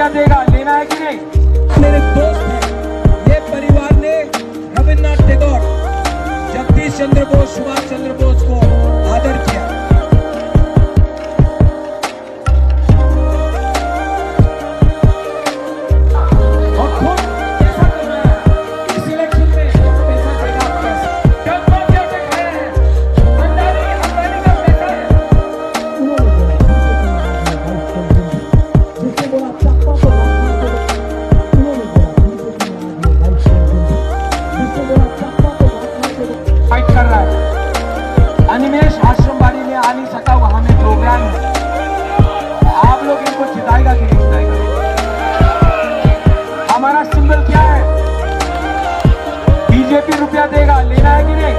रुपया देगा, लेना है कि नहीं? मेरे दोस्त हैं, ये परिवार ने रविन्द्रनाथ टैगोर, जगदीश चंद्र बोस, सुभाष चंद्र बोस को आदर किया। और खुद कैसा कर रहा है इस इलेक्शन में, पैसा देगा कैसे? जब लोग कैसे खड़े हैं, अंबानी का पैसा है। जिससे बोला चप्पा को मारने के उन्होंने बोला जिससे बोला चप्पा को मारने के फाइट कर रहा है। अनिमेष आश्रमवाड़ी में आ नहीं सका, वहां में प्रोग्राम है। आप लोग इनको जिताएगा कि नहीं जिताएगा? हमारा सिंबल क्या है? बीजेपी रुपया देगा, लेना है कि नहीं?